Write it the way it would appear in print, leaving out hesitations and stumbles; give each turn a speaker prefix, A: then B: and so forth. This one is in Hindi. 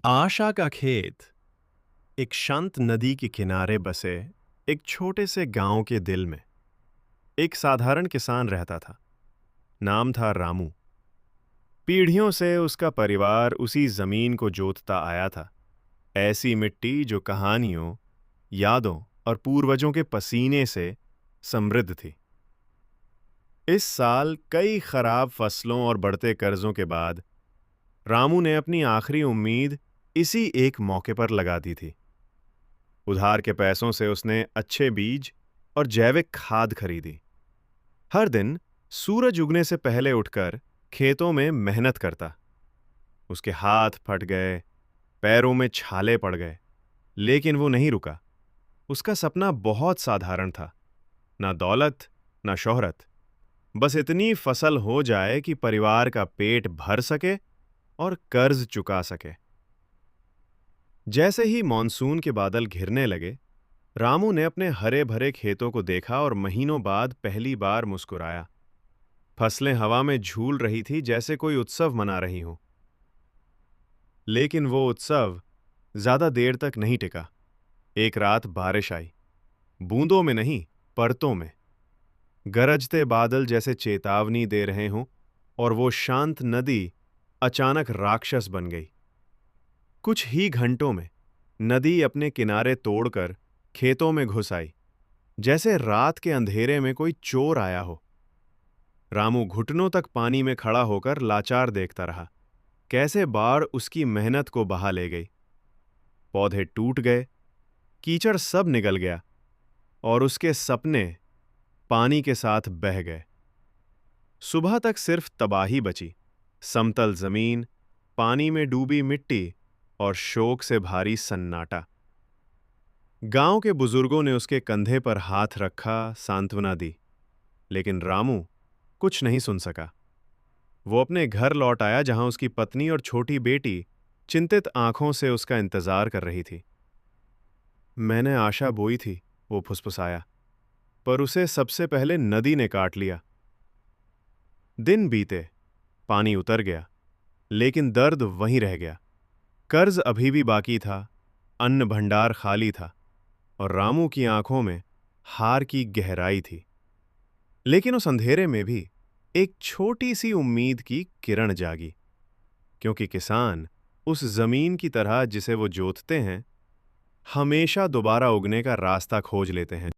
A: आशा का खेत एक शांत नदी के किनारे बसे एक छोटे से गांव के दिल में एक साधारण किसान रहता था। नाम था रामू। पीढ़ियों से उसका परिवार उसी जमीन को जोतता आया था। ऐसी मिट्टी जो कहानियों, यादों और पूर्वजों के पसीने से समृद्ध थी। इस साल कई खराब फसलों और बढ़ते कर्जों के बाद रामू ने अपनी आखिरी उम्मीद इसी एक मौके पर लगा दी थी। उधार के पैसों से उसने अच्छे बीज और जैविक खाद खरीदी। हर दिन सूरज उगने से पहले उठकर खेतों में मेहनत करता। उसके हाथ फट गए, पैरों में छाले पड़ गए, लेकिन वो नहीं रुका। उसका सपना बहुत साधारण था, ना दौलत, ना शोहरत, बस इतनी फसल हो जाए कि परिवार का पेट भर सके और कर्ज चुका सके। जैसे ही मॉनसून के बादल घिरने लगे, रामू ने अपने हरे भरे खेतों को देखा और महीनों बाद पहली बार मुस्कुराया। फसलें हवा में झूल रही थी जैसे कोई उत्सव मना रही हो। लेकिन वो उत्सव ज्यादा देर तक नहीं टिका। एक रात बारिश आई, बूंदों में नहीं, परतों में। गरजते बादल जैसे चेतावनी दे रहे हों, और वो शांत नदी अचानक राक्षस बन गई। कुछ ही घंटों में नदी अपने किनारे तोड़कर खेतों में घुस आई, जैसे रात के अंधेरे में कोई चोर आया हो। रामू घुटनों तक पानी में खड़ा होकर लाचार देखता रहा, कैसे बाढ़ उसकी मेहनत को बहा ले गई। पौधे टूट गए, कीचड़ सब निगल गया, और उसके सपने पानी के साथ बह गए। सुबह तक सिर्फ तबाही बची, समतल जमीन, पानी में डूबी मिट्टी और शोक से भारी सन्नाटा। गांव के बुजुर्गों ने उसके कंधे पर हाथ रखा, सांत्वना दी, लेकिन रामू कुछ नहीं सुन सका। वो अपने घर लौट आया, जहां उसकी पत्नी और छोटी बेटी चिंतित आंखों से उसका इंतजार कर रही थी। मैंने आशा बोई थी, वो फुसफुसाया, पर उसे सबसे पहले नदी ने काट लिया। दिन बीते, पानी उतर गया, लेकिन दर्द वहीं रह गया। कर्ज अभी भी बाकी था, अन्न भंडार खाली था, और रामू की आंखों में हार की गहराई थी। लेकिन उस अंधेरे में भी एक छोटी सी उम्मीद की किरण जागी, क्योंकि किसान उस जमीन की तरह जिसे वो जोतते हैं, हमेशा दोबारा उगने का रास्ता खोज लेते हैं।